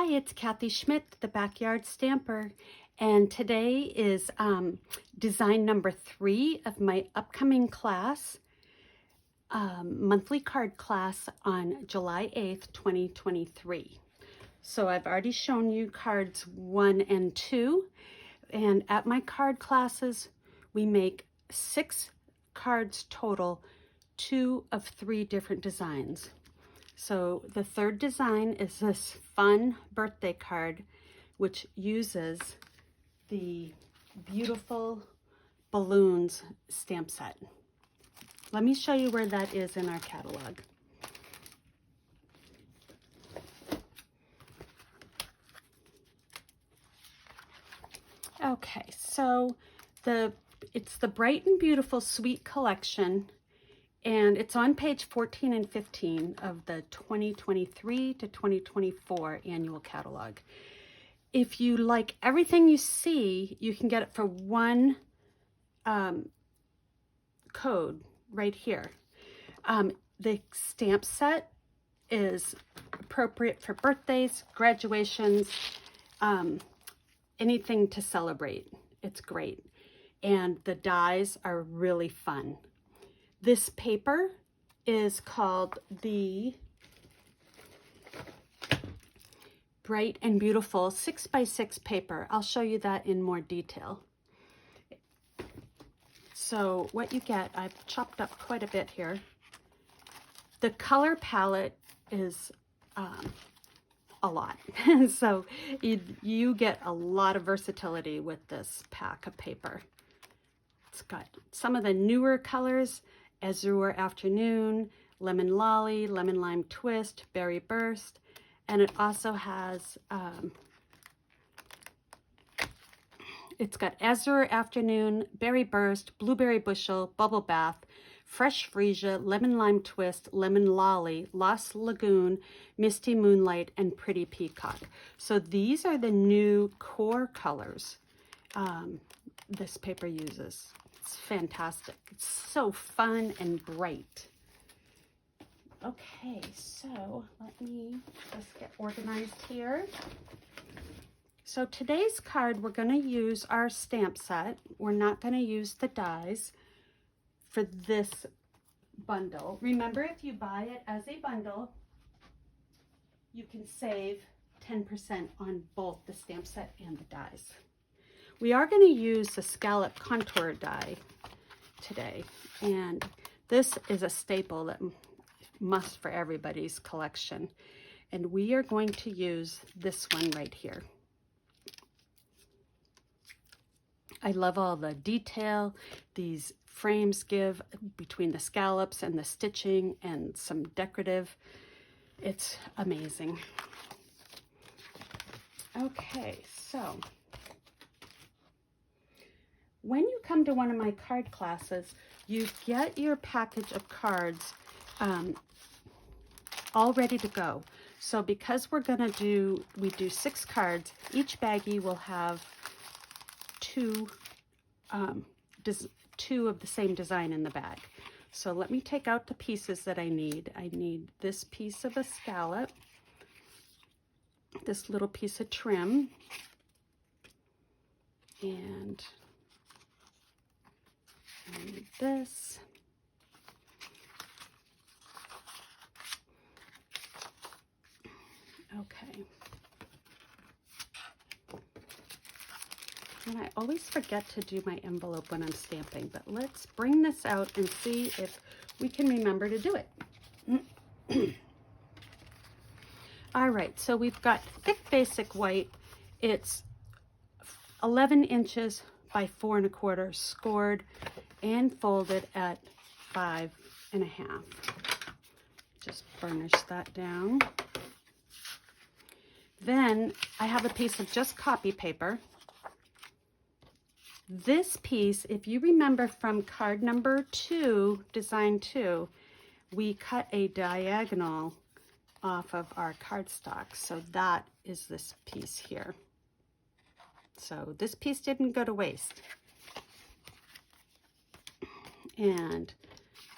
Hi, it's Kathy Schmitt, the Backyard Stamper, and today is design number 3 of my upcoming class, monthly card class on July 8th, 2023. So I've already shown you cards 1 and 2, and at my card classes, we make 6 cards total, 2 of 3 different designs. So the third design is this fun birthday card, which uses the beautiful balloons stamp set. Let me show you where that is in our catalog. Okay, so it's the Bright and Beautiful Sweet Collection, and it's on page 14 and 15 of the 2023 to 2024 annual catalog. If you like everything you see, you can get it for one code right here. The stamp set is appropriate for birthdays, graduations, anything to celebrate. It's great. And the dies are really fun. This paper is called the Bright and Beautiful 6x6 paper. I'll show you that in more detail. So what you get, I've chopped up quite a bit here. The color palette is a lot. So you get a lot of versatility with this pack of paper. It's got some of the newer colors: Azure Afternoon, Lemon Lolly, Lemon Lime Twist, Berry Burst, and it also has, it's got Azure Afternoon, Berry Burst, Blueberry Bushel, Bubble Bath, Fresh Freesia, Lemon Lime Twist, Lemon Lolly, Lost Lagoon, Misty Moonlight, and Pretty Peacock. So these are the new core colors this paper uses. It's fantastic. It's so fun and bright. Okay, so let me just get organized here. So today's card, we're going to use our stamp set. We're not going to use the dies for this bundle. Remember, if you buy it as a bundle, you can save 10% on both the stamp set and the dies. We are going to use the scallop contour die today, and this is a staple that must for everybody's collection, and we are going to use this one right here. I love all the detail these frames give between the scallops and the stitching and some decorative. It's amazing. Okay, so when you come to one of my card classes, you get your package of cards all ready to go. So because we do 6 cards, each baggie will have two of the same design in the bag. So let me take out the pieces that I need. I need this piece of a scallop, this little piece of trim, and I need this. Okay. And I always forget to do my envelope when I'm stamping, but let's bring this out and see if we can remember to do it. All right, so we've got thick basic white. It's 11 inches by 4 1/4, scored and folded at 5 1/2. Just burnish that down. Then I have a piece of just copy paper. This piece, if you remember from card number 2, design 2, we cut a diagonal off of our cardstock. So that is this piece here. So this piece didn't go to waste. And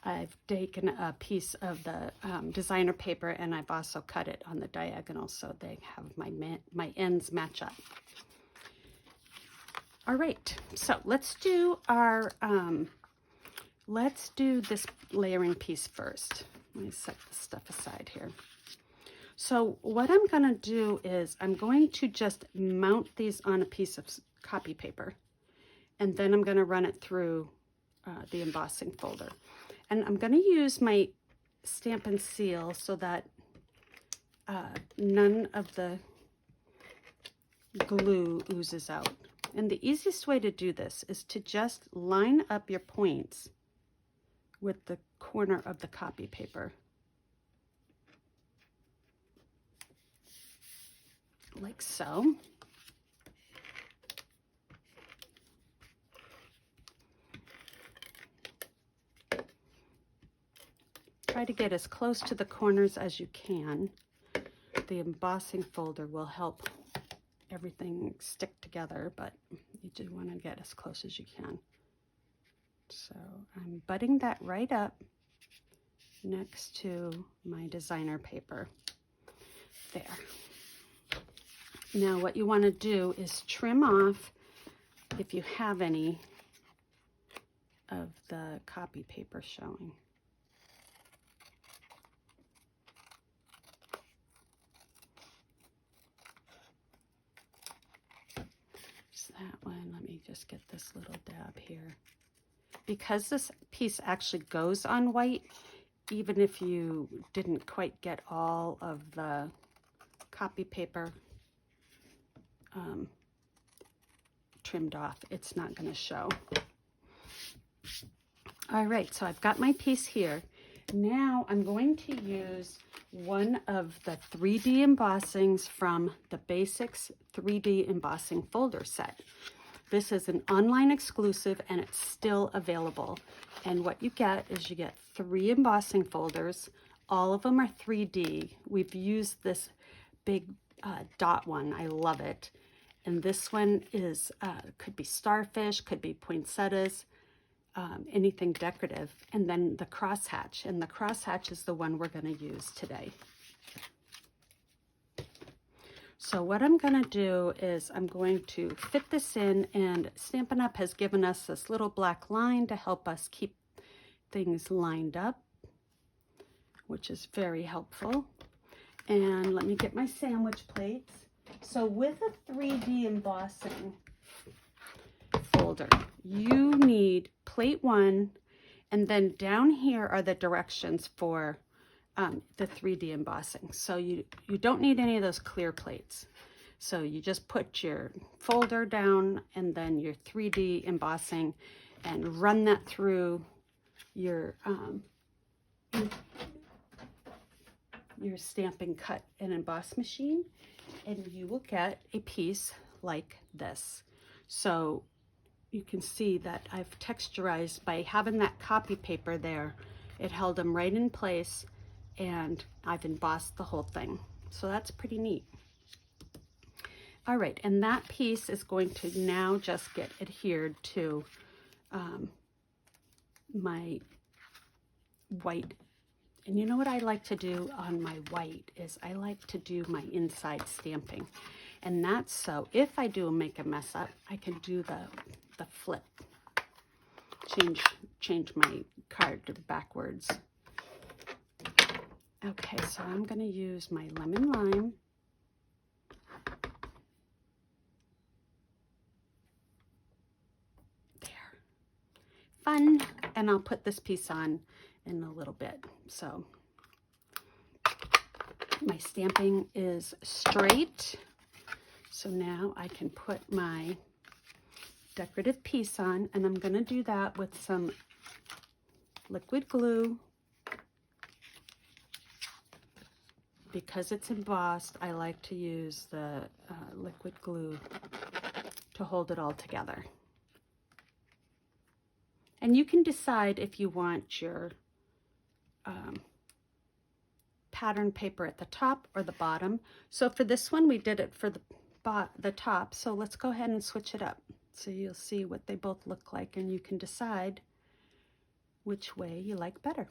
I've taken a piece of the designer paper and I've also cut it on the diagonal so they have my ends match up. All right, so let's do this layering piece first. Let me set this stuff aside here. So what I'm going to do is I'm going to just mount these on a piece of copy paper, and then I'm going to run it through the embossing folder. And I'm going to use my Stampin' Seal so that none of the glue oozes out. And the easiest way to do this is to just line up your points with the corner of the copy paper. Like so. Try to get as close to the corners as you can. The embossing folder will help everything stick together, but you do want to get as close as you can. So I'm butting that right up next to my designer paper. There. Now what you want to do is trim off, if you have any, of the copy paper showing. So that one, let me just get this little dab here. Because this piece actually goes on white, even if you didn't quite get all of the copy paper trimmed off, it's not going to show. All right, so I've got my piece here. Now I'm going to use one of the 3D embossings from the Basics 3D embossing folder set. This is an online exclusive and it's still available. And what you get is you get 3 embossing folders. All of them are 3D. We've used this big dot one. I love it. And this one is could be starfish, could be poinsettias, anything decorative. And then the crosshatch. And the crosshatch is the one we're going to use today. So what I'm going to do is I'm going to fit this in, and Stampin' Up! Has given us this little black line to help us keep things lined up, which is very helpful. And let me get my sandwich plates. So with a 3D embossing folder, you need plate 1, and then down here are the directions for the 3D embossing. So you don't need any of those clear plates. So you just put your folder down and then your 3D embossing and run that through your stamping cut and emboss machine, and you will get a piece like this. So you can see that I've texturized by having that copy paper there. It held them right in place, and I've embossed the whole thing. So that's pretty neat. All right, and that piece is going to now just get adhered to my white. And you know what I like to do on my white is I like to do my inside stamping. And that's so if I do make a mess up, I can do the flip. Change my card to the backwards. Okay, so I'm going to use my lemon lime. There. Fun. And I'll put this piece on in a little bit. So my stamping is straight. So now I can put my decorative piece on, and I'm going to do that with some liquid glue. Because it's embossed, I like to use the liquid glue to hold it all together. And you can decide if you want your pattern paper at the top or the bottom. So for this one, we did it for the top. So let's go ahead and switch it up. So you'll see what they both look like, and you can decide which way you like better.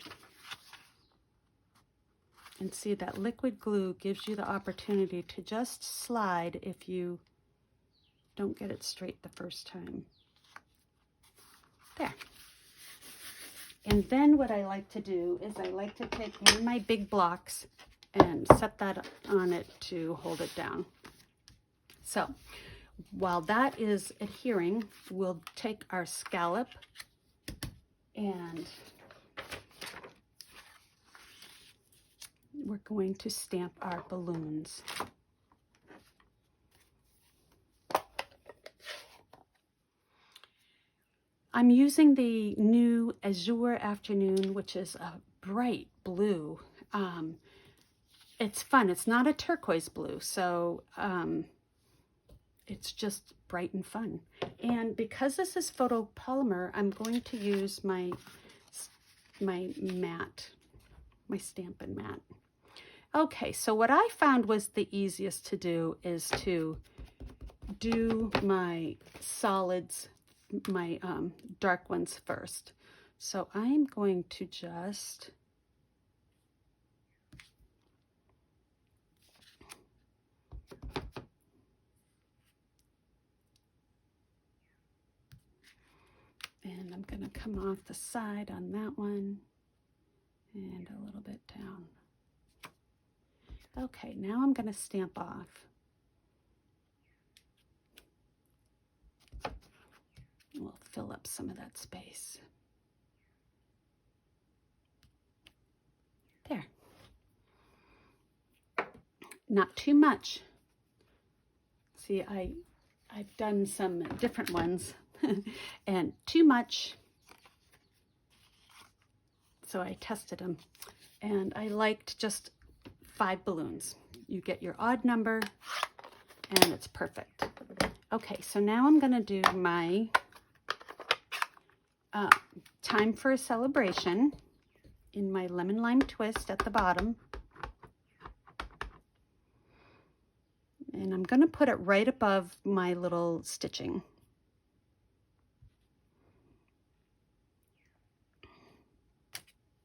And see, that liquid glue gives you the opportunity to just slide if you don't get it straight the first time. There. And then what I like to do is I like to take one of my big blocks and set that on it to hold it down. So while that is adhering, we'll take our scallop and we're going to stamp our balloons. I'm using the new Azure Afternoon, which is a bright blue. It's fun. It's not a turquoise blue, so it's just bright and fun. And because this is photopolymer, I'm going to use my matte, my Stampin' matte. Okay, so what I found was the easiest to do is to do my solids, my dark ones first. So I'm going to just and I'm going to come off the side on that one and a little bit down. Okay, now I'm going to stamp off. We'll fill up some of that space. There. Not too much. See, I've done some different ones and too much. So I tested them and I liked just 5 balloons. You get your odd number and it's perfect. Okay, so now I'm going to do my Time for a Celebration in my lemon lime twist at the bottom. And I'm going to put it right above my little stitching.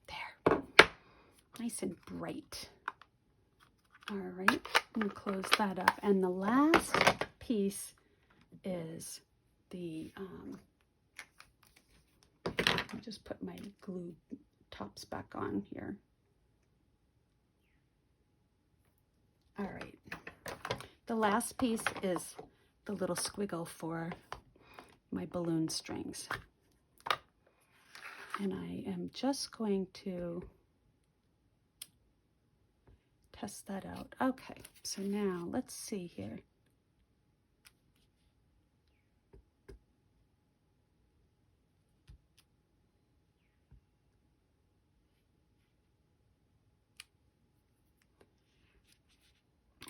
There. Nice and bright. All right, I'm going to close that up. And the last piece is the, I'll just put my glue tops back on here. All right. The last piece is the little squiggle for my balloon strings. And I am just going to test that out. Okay, so now let's see here.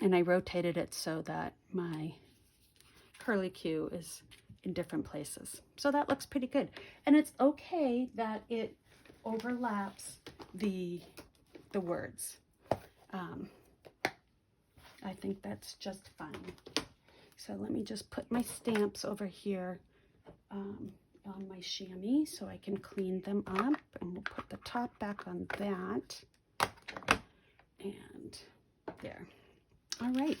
And I rotated it so that my curly Q is in different places. So that looks pretty good. And it's okay that it overlaps the words. I think that's just fine. So let me just put my stamps over here on my chamois so I can clean them up. And we'll put the top back on that. And there. All right,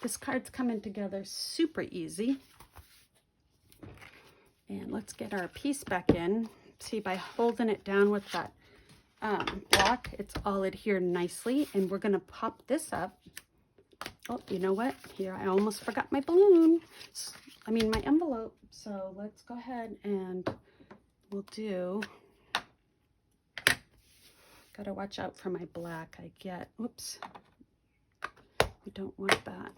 this card's coming together super easy. And let's get our piece back in. See, by holding it down with that block, it's all adhered nicely. And we're gonna pop this up. Oh, you know what? Here, I almost forgot my balloon. I mean, my envelope. So let's go ahead and we'll do, gotta watch out for my black. I get, oops. We don't want that.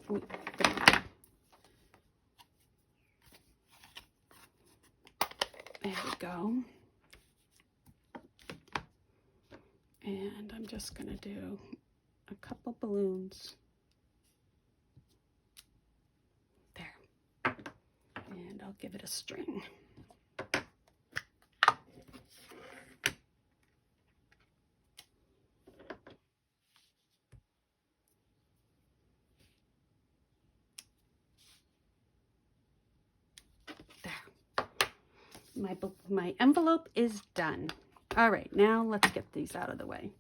There we go. And I'm just going to do a couple balloons. There. And I'll give it a string. My envelope is done. All right, now let's get these out of the way.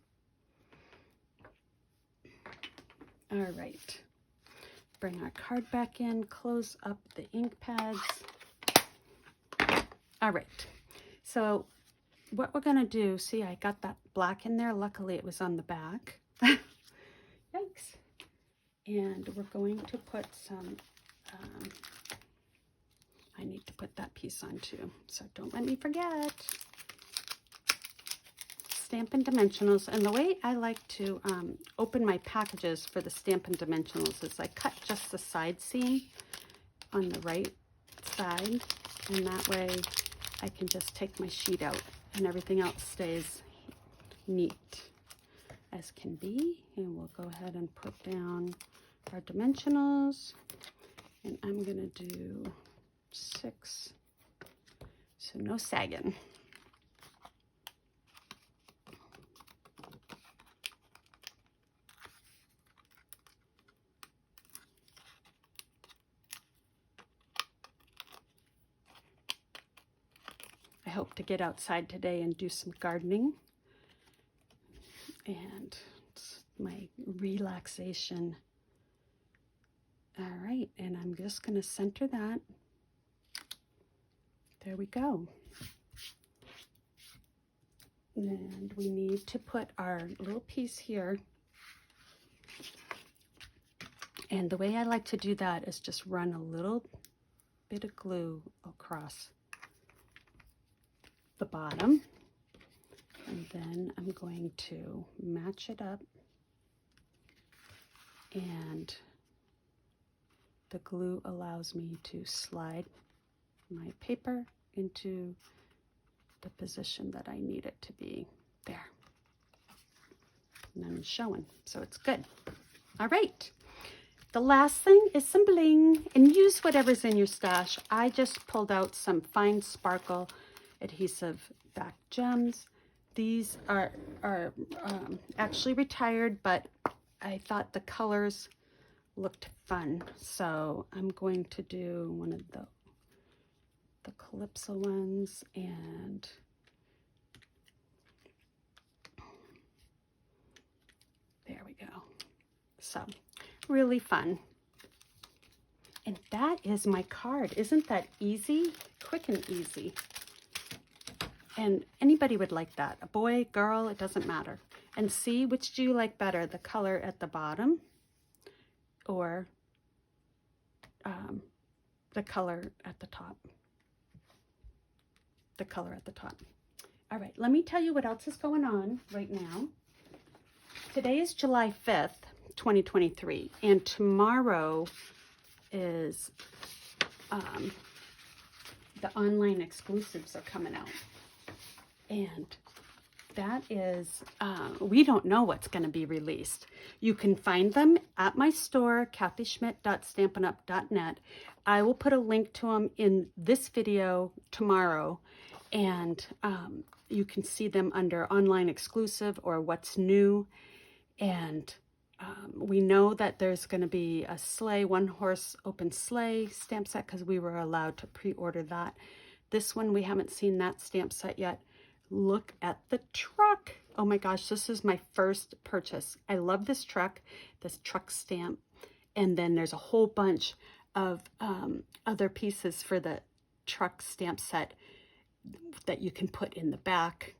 All right, bring our card back in, close up the ink pads. All right, so what we're gonna do, see, I got that black in there. Luckily it was on the back. Yikes. And we're going to put some, I need to put that piece on too, so don't let me forget. Stampin' Dimensionals, and the way I like to open my packages for the Stampin' Dimensionals is I cut just the side seam on the right side, and that way I can just take my sheet out and everything else stays neat as can be. And we'll go ahead and put down our dimensionals, and I'm gonna do 6, so no sagging. I hope to get outside today and do some gardening, and it's my relaxation. All right, and I'm just going to center that. There we go. And we need to put our little piece here. And the way I like to do that is just run a little bit of glue across the bottom, and then I'm going to match it up, and the glue allows me to slide my paper into the position that I need it to be. There. And I'm showing, so it's good. All right. The last thing is some bling, and use whatever's in your stash. I just pulled out some fine sparkle adhesive back gems. These are actually retired, but I thought the colors looked fun, so I'm going to do one of the Calypso ones, and there we go. So really fun. And that is my card. Isn't that easy? Quick and easy. And anybody would like that. A boy, girl, it doesn't matter. And see, which do you like better? The color at the bottom or the color at the top? The color at the top. All right, let me tell you what else is going on right now. Today is July 5th, 2023, and tomorrow is the online exclusives are coming out. And that is, we don't know what's going to be released. You can find them at my store, kathyschmidt.stampinup.net. I will put a link to them in this video tomorrow, and you can see them under online exclusive or what's new. And we know that there's going to be a sleigh, one horse open sleigh stamp set, because we were allowed to pre-order that. This one, we haven't seen that stamp set yet. Look at the truck. Oh my gosh, this is my first purchase. I love this truck stamp. And then there's a whole bunch of other pieces for the truck stamp set that you can put in the back.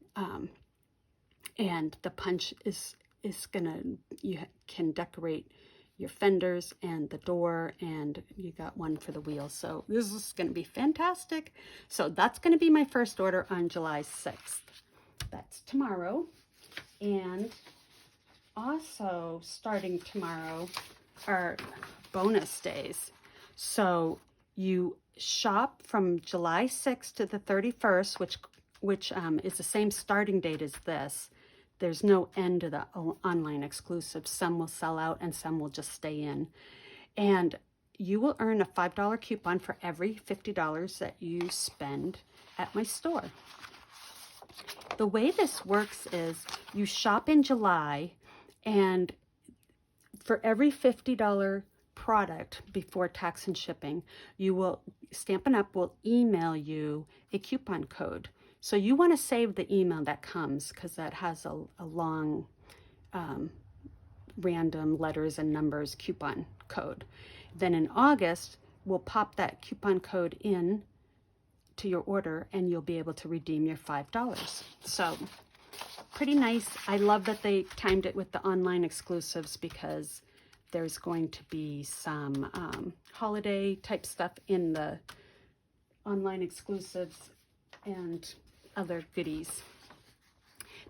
And the punch is gonna, you can decorate your fenders and the door, and you got one for the wheels. So this is gonna be fantastic. So that's gonna be my first order on July 6th. That's tomorrow. And also starting tomorrow are bonus days. So you shop from July 6th to the 31st, which is the same starting date as this. There's no end to the online exclusive. Some will sell out and some will just stay in. And you will earn a $5 coupon for every $50 that you spend at my store. The way this works is you shop in July, and for every $50 product before tax and shipping, Stampin' Up will email you a coupon code. So you want to save the email that comes, because that has a long random letters and numbers coupon code. Then in August, we'll pop that coupon code in to your order and you'll be able to redeem your $5. So pretty nice. I love that they timed it with the online exclusives, because there's going to be some holiday type stuff in the online exclusives and other goodies.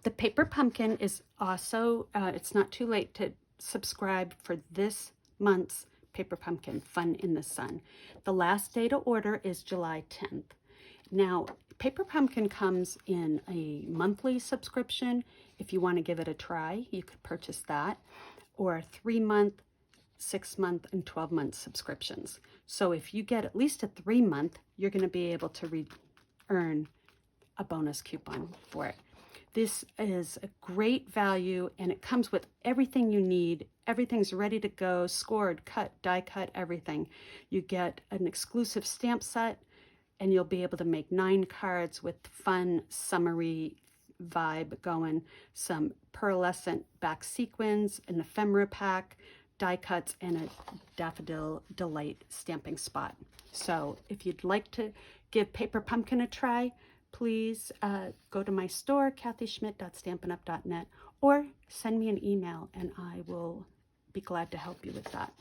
The paper pumpkin is also, it's not too late to subscribe for this month's paper pumpkin, Fun in the Sun. The last day to order is July 10th. Now, paper pumpkin comes in a monthly subscription. If you want to give it a try, you could purchase that, or a 3-month, 6-month, and 12-month subscriptions. So if you get at least a 3-month, you're going to be able to earn a bonus coupon for it. This is a great value, and it comes with everything you need. Everything's ready to go, scored, cut, die cut, everything. You get an exclusive stamp set, and you'll be able to make 9 cards with fun, summery vibe going, some pearlescent back sequins, an ephemera pack, die cuts, and a Daffodil Delight stamping spot. So if you'd like to give Paper Pumpkin a try, please go to my store, kathyschmitt.stampinup.net, or send me an email and I will be glad to help you with that.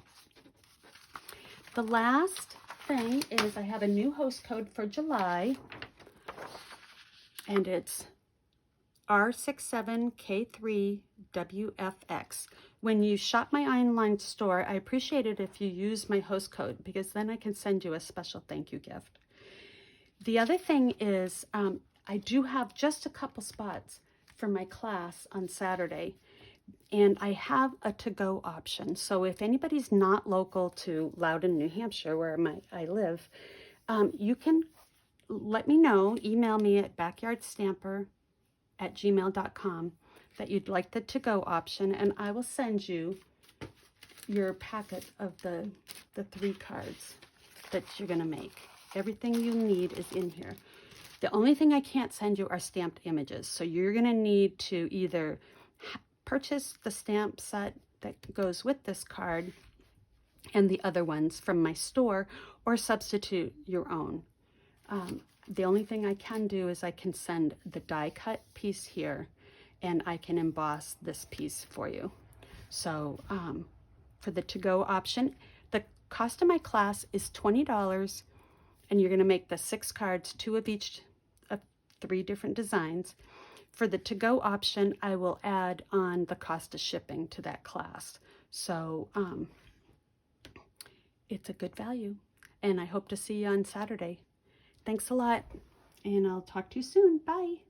The last thing is I have a new host code for July, and it's R67K3WFX. When you shop my online store, I appreciate it if you use my host code, because then I can send you a special thank you gift. The other thing is I do have just a couple spots for my class on Saturday, and I have a to-go option. So if anybody's not local to Loudon, New Hampshire, where I live, you can let me know, email me at backyardstamper@gmail.com that you'd like the to-go option, and I will send you your packet of the 3 cards that you're going to make. Everything you need is in here. The only thing I can't send you are stamped images. So you're going to need to either purchase the stamp set that goes with this card and the other ones from my store, or substitute your own. The only thing I can do is I can send the die cut piece here, and I can emboss this piece for you. So for the to-go option, the cost of my class is $20, and you're going to make the 6 cards, 2 of each of 3 different designs. For the to-go option, I will add on the cost of shipping to that class. So it's a good value, and I hope to see you on Saturday. Thanks a lot, and I'll talk to you soon. Bye.